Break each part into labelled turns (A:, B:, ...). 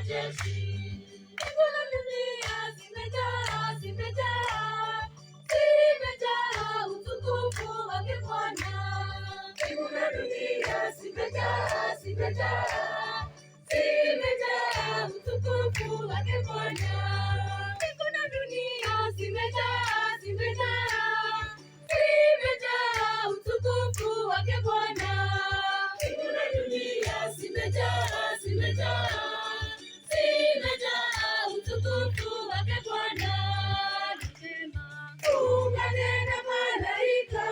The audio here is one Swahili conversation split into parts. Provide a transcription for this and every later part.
A: majeshi. Mbingu na dunia zimejaa, zimejaa, zimejaa utukufu wake Bwana. Mbingu na dunia zimejaa, zimejaa, zimejaa utukufu wake Bwana. Mbingu na dunia zimejaa, zimejaa, zimejaa utukufu wake Bwana. Mbingu na dunia zimejaa, zimejaa, zimejaa utukufu wake Bwana. Nasema tuungane na malaika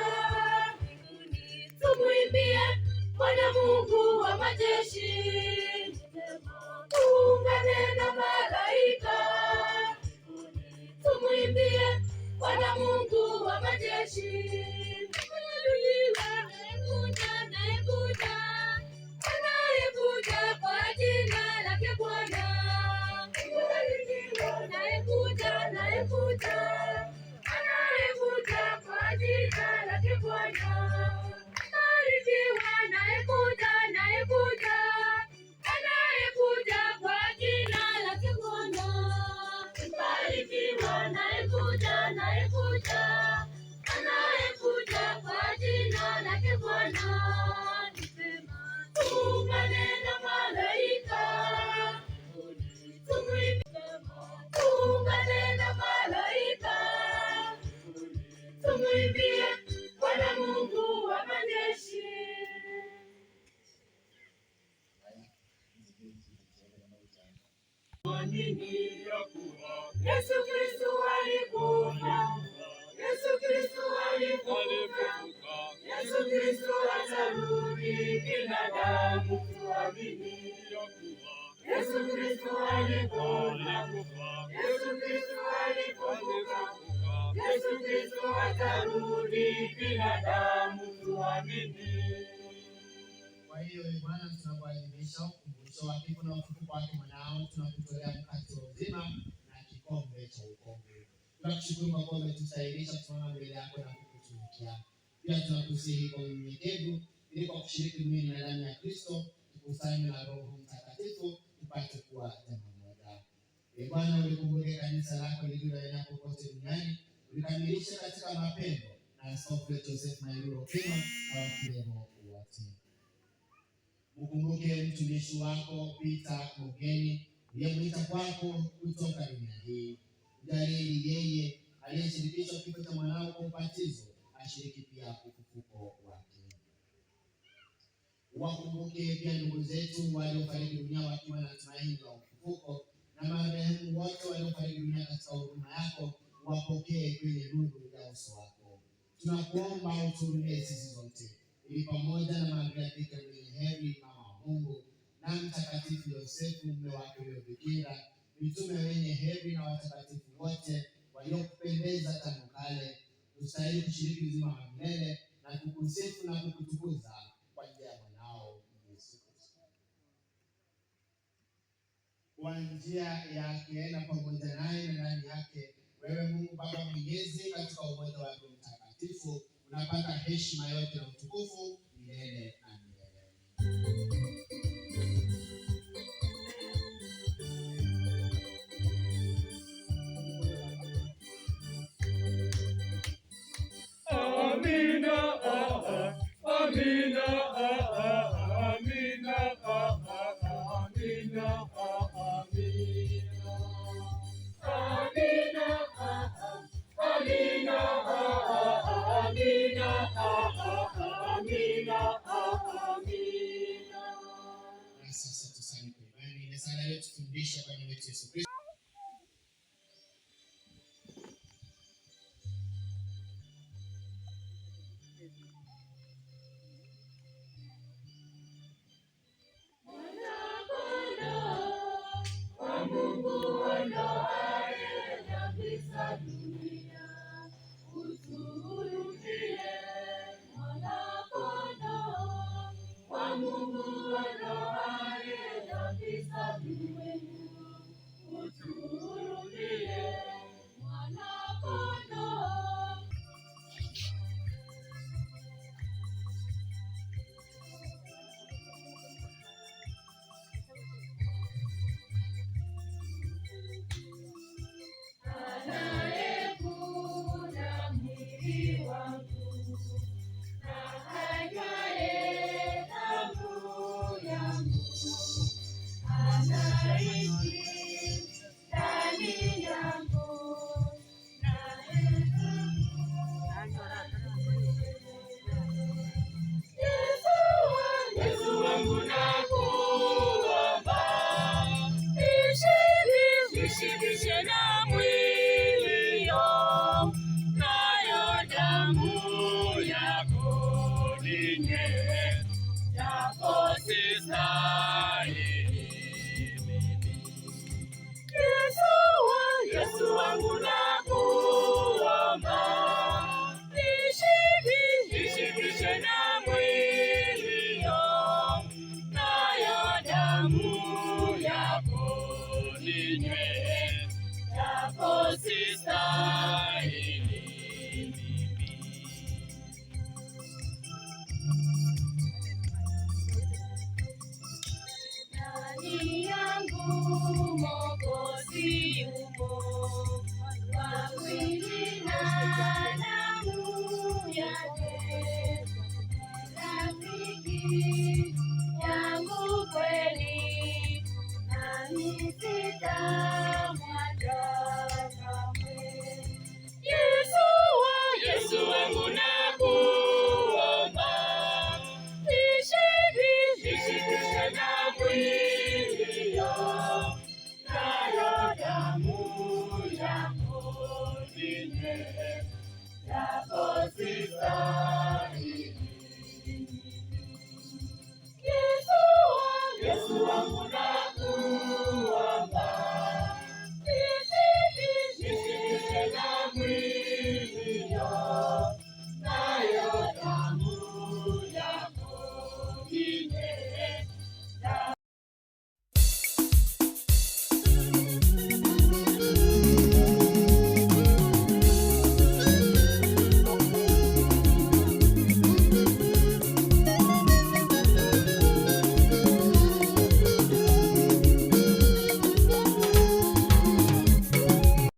A: mbinguni, tumuimbie Bwana Mungu wa majeshi. Nasema tuungane na malaika mbinguni, tumuimbie Bwana Mungu wa majeshi. Anayekuja kwa jina lake Bwana. Anayekuja kwa jina lake Bwana. Mbarikiwa anayekuja kwa jina lake Bwana. Mbarikiwa anayekuja kwa jina lake Bwana. Tuungane na malaika, tuungane na malaika, tumuimbie Bwana Mungu wa majeshi. Yesu Kristo alikufa, Yesu Kristo alikufa, Yesu Kristo atarudi, binadamu tuamini. Yesu Kristo alikufa, Yesu Kristo alikufa, Yesu Kristo atarudi, binadamu tuamini.
B: Kwa hiyo Bwana, tunapoadhimisha ukumbusho wa kifo na ufufuko wake mwanao, tunakutolea mkate wa uzima na kikombe cha wokovu. Tunakushukuru kwa kuwa umetustahilisha kusimama mbele yako na kukutumikia. Pia tunakusihi kwa unyenyekevu, ili kwa kushiriki mwili na damu ya Kristo tukusanywe na Roho Mtakatifu tupate kuwa jambo moja. Ee Bwana, ulikumbuke kanisa lako lililoenea kokote duniani, ulikamilisha katika mapendo na Askofu Joseph Mailuro Opiyo na wakilemo wote. Ukumbuke mtumishi wako Peter Mugeni uliyemwita kwako kutoka dunia hii. Mjalie yeye aliyeshirikishwa kifo cha mwanao kwa ubatizo ashiriki pia ufufuko wake. Wakumbuke pia ndugu zetu waliofariki dunia wakiwa na tumaini la ufufuko, na marehemu wote waliofariki dunia katika huruma yako, wapokee kwenye nuru ya uso wako. Tunakuomba utuhurumie sisi zote, ili pamoja na Maria Bikira mwenye heri, mama wa Mungu, na Mtakatifu Yosefu mume wake yule bikira, mitume wenye heri na watakatifu wote waliokupendeza tangu kale, ustahili kushiriki uzima wa milele na kukusifu na kukutukuza kwa njia ya mwanao Yesu Kristo. Kwa njia yake na pamoja naye na ndani yake, wewe Mungu Baba Mwenyezi, katika umoja wake mtakatifu, unapata heshima yote na utukufu milele na milele.
A: Amina, amina, amina, amina,
B: Sasa tusali kwa imani na sala yetu tufundishe Bwana wetu Yesu Kristo.
A: yangu Mwokozi yumo.